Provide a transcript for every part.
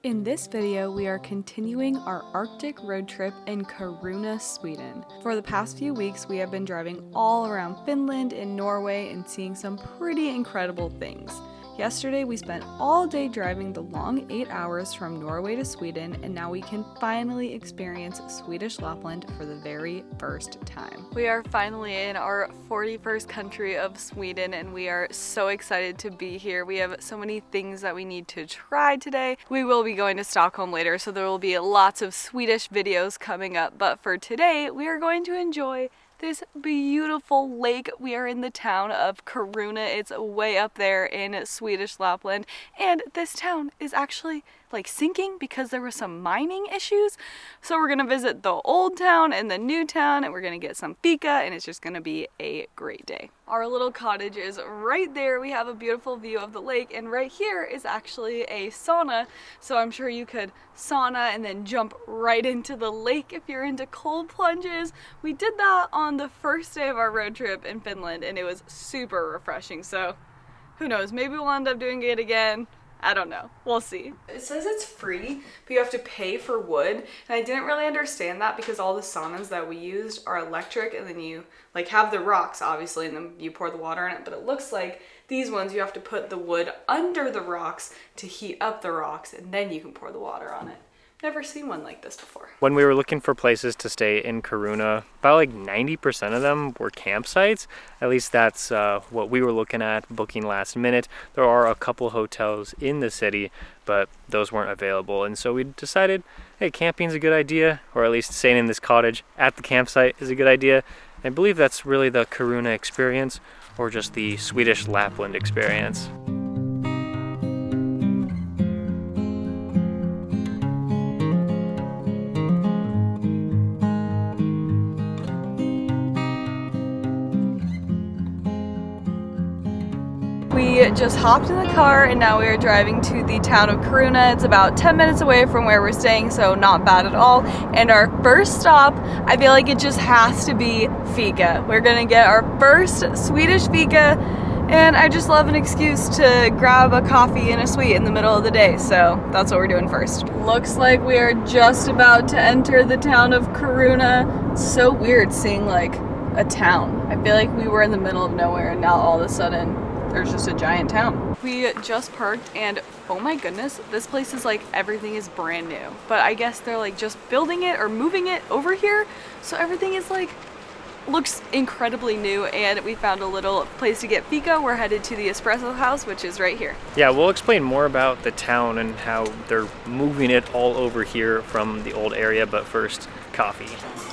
In this video, we are continuing our Arctic road trip in Kiruna, Sweden. For the past few weeks, we have been driving all around Finland and Norway and seeing some pretty incredible things. Yesterday, we spent all day driving the long 8 hours from Norway to Sweden, and now we can finally experience Swedish Lapland for the very first time. We are finally in our 41st country of Sweden, and we are so excited to be here. We have so many things that we need to try today. We will be going to Stockholm later, so there will be lots of Swedish videos coming up, but for today, we are going to enjoy this beautiful lake. We are in the town of Kiruna. It's way up there in Swedish Lapland, and this town is actually like sinking because there were some mining issues. So we're gonna visit the old town and the new town, and we're gonna get some fika, and it's just gonna be a great day. Our little cottage is right there. We have a beautiful view of the lake, and right here is actually a sauna. So I'm sure you could sauna and then jump right into the lake if you're into cold plunges. We did that on the first day of our road trip in Finland, and it was super refreshing. So who knows, maybe we'll end up doing it again. I don't know. We'll see. It says it's free, but you have to pay for wood. And I didn't really understand that because all the saunas that we used are electric, and then you like have the rocks obviously, and then you pour the water in it. But it looks like these ones you have to put the wood under the rocks to heat up the rocks, and then you can pour the water on it. Never seen one like this before. When we were looking for places to stay in Kiruna, about like 90% of them were campsites. At least that's what we were looking at, booking last minute. There are a couple hotels in the city, but those weren't available. And so we decided, hey, camping's a good idea, or at least staying in this cottage at the campsite is a good idea. And I believe that's really the Kiruna experience, or just the Swedish Lapland experience. We just hopped in the car, and now we are driving to the town of Kiruna. It's about 10 minutes away from where we're staying, so not bad at all. And our first stop, I feel like it just has to be fika. We're gonna get our first Swedish fika, and I just love an excuse to grab a coffee and a sweet in the middle of the day, so that's what we're doing first. Looks like we are just about to enter the town of Kiruna. It's so weird seeing like a town. I feel like we were in the middle of nowhere, and now all of a sudden there's just a giant town. We just parked, and oh my goodness, this place is like everything is brand new. But I guess they're like just building it or moving it over here. So everything is like, looks incredibly new, and we found a little place to get fika. We're headed to the espresso house, which is right here. Yeah, we'll explain more about the town and how they're moving it all over here from the old area, but first, coffee.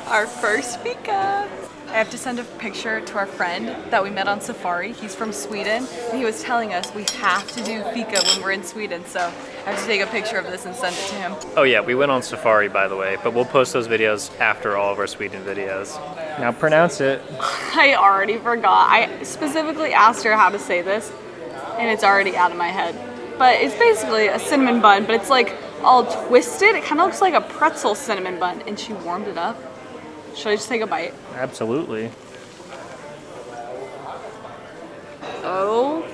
Our first fika. I have to send a picture to our friend that we met on safari. He's from Sweden, and he was telling us we have to do fika when we're in Sweden, so I have to take a picture of this and send it to him. Oh yeah, we went on safari, by the way, but we'll post those videos after all of our Sweden videos. Now pronounce it. I already forgot. I specifically asked her how to say this, and it's already out of my head. But it's basically a cinnamon bun, but it's like all twisted. It kind of looks like a pretzel cinnamon bun, and she warmed it up. Should I just take a bite? Absolutely. Oh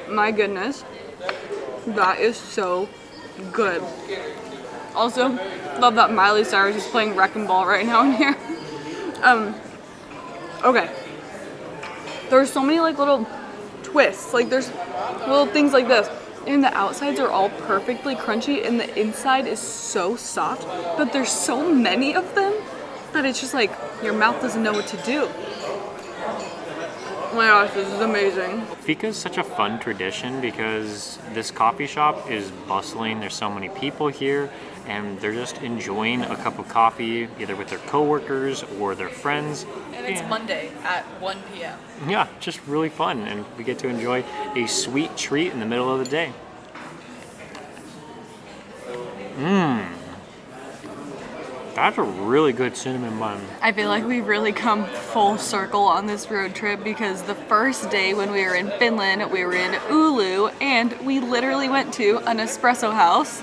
my goodness. That is so good. Also, love that Miley Cyrus is playing Wrecking Ball right now in here. Okay. There's so many like little twists. Like there's little things like this. And the outsides are all perfectly crunchy, and the inside is so soft. But there's so many of them that it's just like your mouth doesn't know what to do. Oh my gosh, this is amazing. Fika is such a fun tradition because this coffee shop is bustling. There's so many people here, and they're just enjoying a cup of coffee either with their coworkers or their friends. And it's Monday at 1 p.m. Yeah, just really fun, and we get to enjoy a sweet treat in the middle of the day. That's a really good cinnamon bun. I feel like we've really come full circle on this road trip, because the first day when we were in Finland, we were in Oulu, and we literally went to an espresso house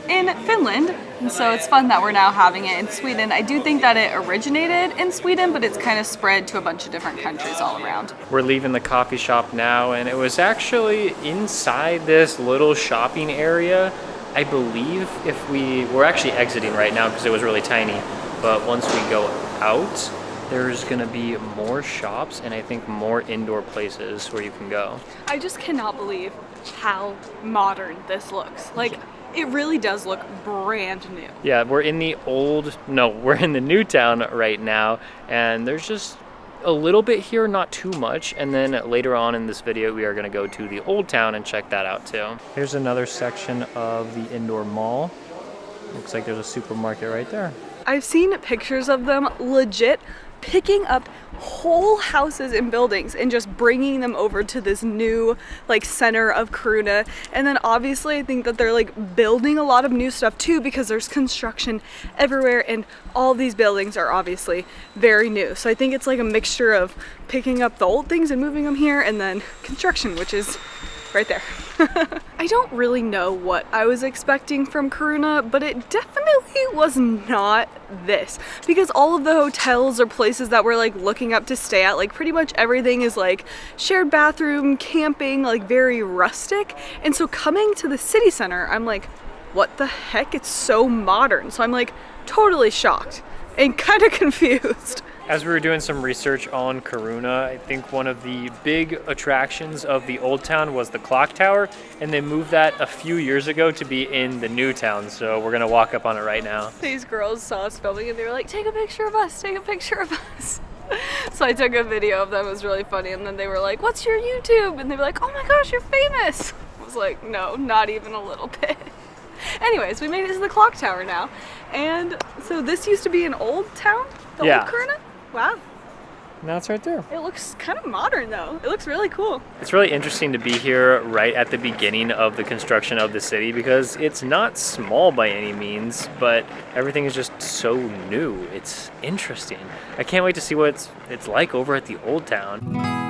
in Finland. And so it's fun that we're now having it in Sweden. I do think that it originated in Sweden, but it's kind of spread to a bunch of different countries all around. We're leaving the coffee shop now, and it was actually inside this little shopping area I believe if we're actually exiting right now because it was really tiny, but once we go out, there's gonna be more shops and I think more indoor places where you can go. I just cannot believe how modern this looks. Like, it really does look brand new. Yeah, we're in the new town right now, and there's just a little bit here, not too much, and then later on in this video we are going to go to the old town and check that out too. Here's another section of the indoor mall. Looks like there's a supermarket right there. I've seen pictures of them legit picking up whole houses and buildings and just bringing them over to this new like center of Kiruna. And then obviously I think that they're like building a lot of new stuff too, because there's construction everywhere and all these buildings are obviously very new. So I think it's like a mixture of picking up the old things and moving them here, and then construction, which is right there. I don't really know what I was expecting from Kiruna, but it definitely was not this, because all of the hotels or places that we're like looking up to stay at, like pretty much everything is like shared bathroom, camping, like very rustic. And so coming to the city center, I'm like, what the heck? It's so modern. So I'm like totally shocked and kind of confused. As we were doing some research on Kiruna, I think one of the big attractions of the old town was the clock tower, and they moved that a few years ago to be in the new town, so we're gonna walk up on it right now. These girls saw us filming and they were like, take a picture of us, take a picture of us. So I took a video of them, it was really funny, and then they were like, what's your YouTube? And they were like, oh my gosh, you're famous. I was like, no, not even a little bit. Anyways, we made it to the clock tower now. And so this used to be an old town, the old Kiruna? Wow. Now it's right there. It looks kind of modern though. It looks really cool. It's really interesting to be here right at the beginning of the construction of the city, because it's not small by any means, but everything is just so new. It's interesting. I can't wait to see what it's like over at the old town.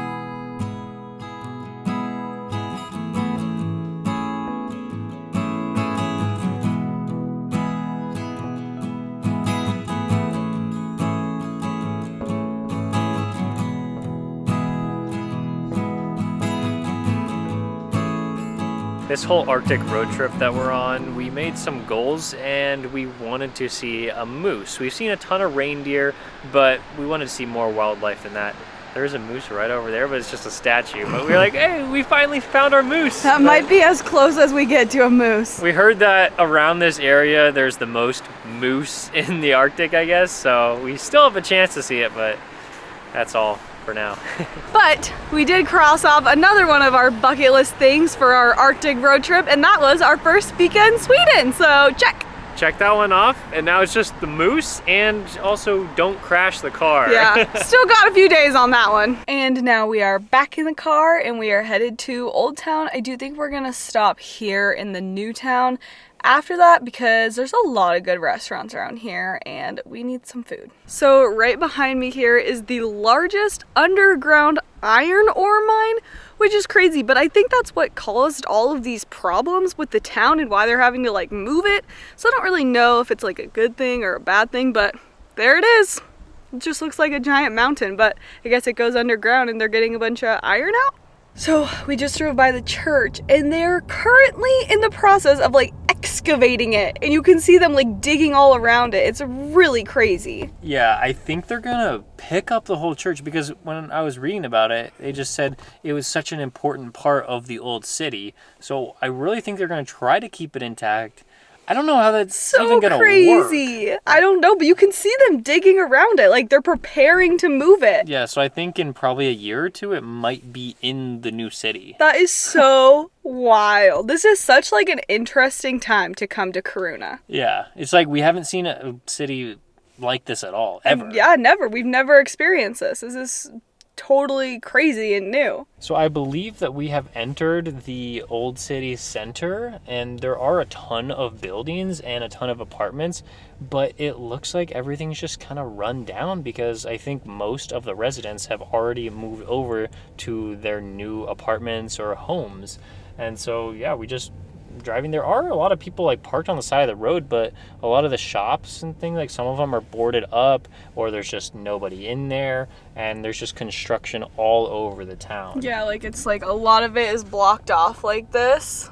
This whole Arctic road trip that we're on, we made some goals and we wanted to see a moose. We've seen a ton of reindeer, but we wanted to see more wildlife than that. There's a moose right over there, but it's just a statue. But we were like, hey, we finally found our moose. That might be as close as we get to a moose. We heard that around this area, there's the most moose in the Arctic, I guess. So we still have a chance to see it, but that's all for now. But we did cross off another one of our bucket list things for our Arctic road trip, and that was our first fika in Sweden, so check. Check that one off, and now it's just the moose, and also don't crash the car. Yeah, still got a few days on that one. And now we are back in the car and we are headed to Old Town. I do think we're gonna stop here in the new town after that, because there's a lot of good restaurants around here and we need some food. So right behind me here is the largest underground iron ore mine, which is crazy, but I think that's what caused all of these problems with the town and why they're having to like move it. So I don't really know if it's like a good thing or a bad thing, but there it is. It just looks like a giant mountain, but I guess it goes underground and they're getting a bunch of iron out. So we just drove by the church and they're currently in the process of like excavating it, and you can see them like digging all around it. It's really crazy. Yeah, I think they're gonna pick up the whole church, because when I was reading about it, they just said it was such an important part of the old city. So I really think they're gonna try to keep it intact. I don't know how that's even gonna crazy work. I don't know, but you can see them digging around it, like they're preparing to move it. Yeah, so I think in probably a year or two, it might be in the new city. That is so wild. This is such like an interesting time to come to Kiruna. Yeah, it's like we haven't seen a city like this at all, ever. Yeah, never. We've never experienced this. This is totally crazy and new. So I believe that we have entered the old city center, and there are a ton of buildings and a ton of apartments, but it looks like everything's just kind of run down, because I think most of the residents have already moved over to their new apartments or homes. And so yeah, we just driving. There are a lot of people like parked on the side of the road, but a lot of the shops and things, like some of them are boarded up, or there's just nobody in there, and there's just construction all over the town. Yeah, like it's like a lot of it is blocked off like this,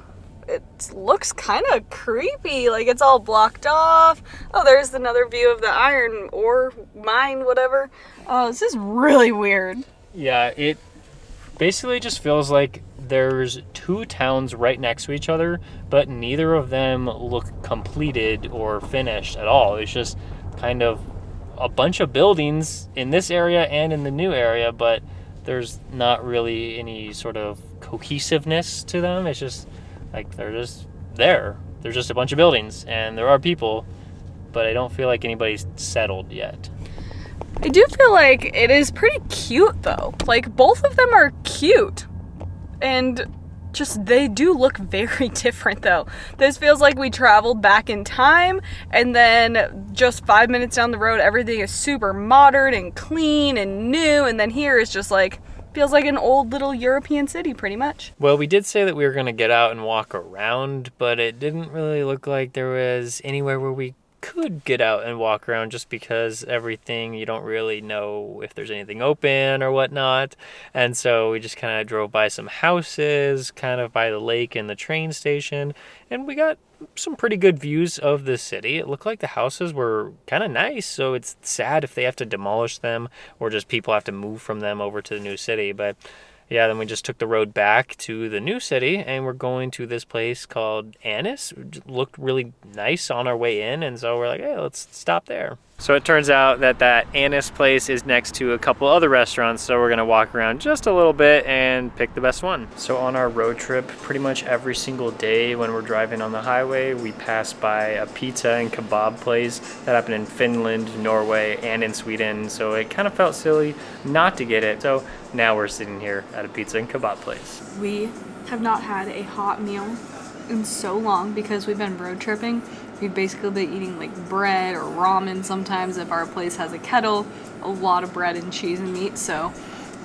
it looks kind of creepy. Like it's all blocked off. Oh, there's another view of the iron ore mine, whatever. Oh, this is really weird. Yeah, it basically just feels like there's two towns right next to each other, but neither of them look completed or finished at all. It's just kind of a bunch of buildings in this area and in the new area, but there's not really any sort of cohesiveness to them. It's just like they're just there. There's just a bunch of buildings and there are people, but I don't feel like anybody's settled yet. I do feel like it is pretty cute though. Like both of them are cute. And just they do look very different though. This feels like we traveled back in time and then just 5 minutes down the road everything is super modern and clean and new, and then here is just like feels like an old little European city pretty much. Well, we did say that we were going to get out and walk around, but it didn't really look like there was anywhere where we could get out and walk around, just because everything, you don't really know if there's anything open or whatnot. And so we just kind of drove by some houses kind of by the lake and the train station, and we got some pretty good views of the city. It looked like the houses were kind of nice, so it's sad if they have to demolish them or just people have to move from them over to the new city. But yeah, then we just took the road back to the new city, and we're going to this place called Annis. It looked really nice on our way in, and so we're like, hey, let's stop there. So it turns out that Annis place is next to a couple other restaurants, so we're gonna walk around just a little bit and pick the best one. So on our road trip, pretty much every single day when we're driving on the highway, we pass by a pizza and kebab place that happened in Finland, Norway, and in Sweden, so it kind of felt silly not to get it. So now we're sitting here at a pizza and kebab place. We have not had a hot meal in so long because we've been road tripping. We've basically been eating like bread or ramen sometimes if our place has a kettle, a lot of bread and cheese and meat, so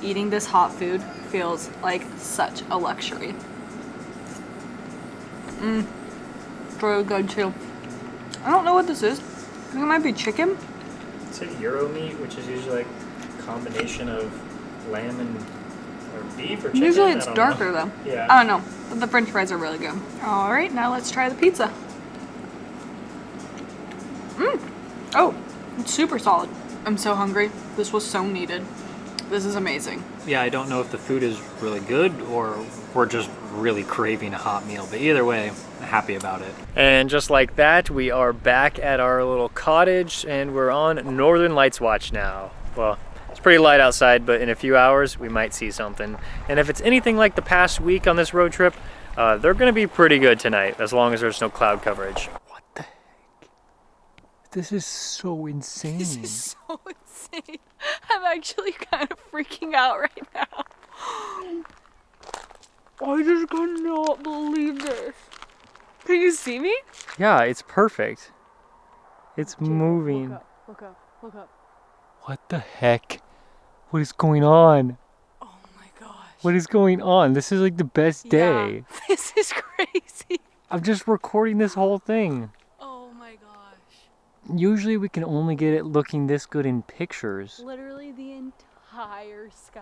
eating this hot food feels like such a luxury. It's really good too. I don't know what this is. I think it might be chicken. It's a Euro meat, which is usually like a combination of lamb and or beef or chicken. Usually it's darker though. Yeah. I don't know, but the french fries are really good. All right, now let's try the pizza. Oh, it's super solid. I'm so hungry. This was so needed. This is amazing. Yeah, I don't know if the food is really good or we're just really craving a hot meal, but either way, I'm happy about it. And just like that, we are back at our little cottage and we're on Northern Lights watch now. Well, it's pretty light outside, but in a few hours we might see something. And if it's anything like the past week on this road trip, they're gonna be pretty good tonight, as long as there's no cloud coverage. What the heck? This is so insane. This is so insane. I'm actually kind of freaking out right now. I just cannot believe this. Can you see me? Yeah, it's perfect. It's moving. Look up, look up, look up. What the heck? What is going on? Oh my gosh. What is going on? This is like the best day. Yeah, this is crazy. I'm just recording this whole thing. Oh my gosh. Usually we can only get it looking this good in pictures. Literally the entire sky.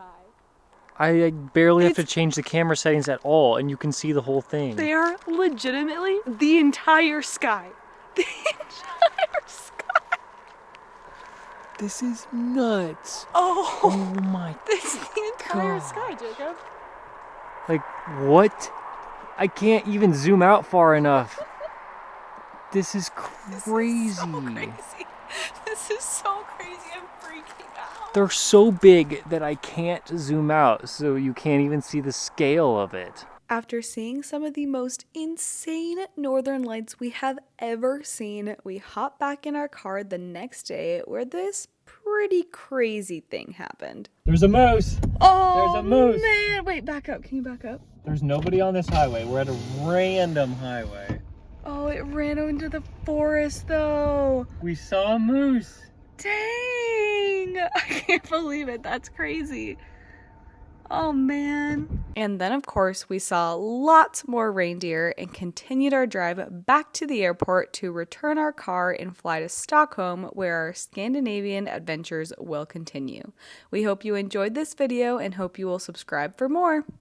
I barely have to change the camera settings at all, and you can see the whole thing. They are legitimately the entire sky. The entire sky. This is nuts. Oh My It's the entire God. sky, Jacob. Like, what? I can't even zoom out far enough. This is crazy. This is so crazy. This is so crazy. I'm freaking out. They're so big that I can't zoom out, so you can't even see the scale of it. After seeing some of the most insane northern lights we have ever seen, we hop back in our car the next day where this pretty crazy thing happened. There's a moose! Oh, There's a moose! Man, wait, back up. Can you back up? There's nobody on this highway. We're at a random highway. Oh, it ran into the forest though. We saw a moose. Dang! I can't believe it. That's crazy. Oh man. And then of course we saw lots more reindeer and continued our drive back to the airport to return our car and fly to Stockholm, where our Scandinavian adventures will continue. We hope you enjoyed this video and hope you will subscribe for more.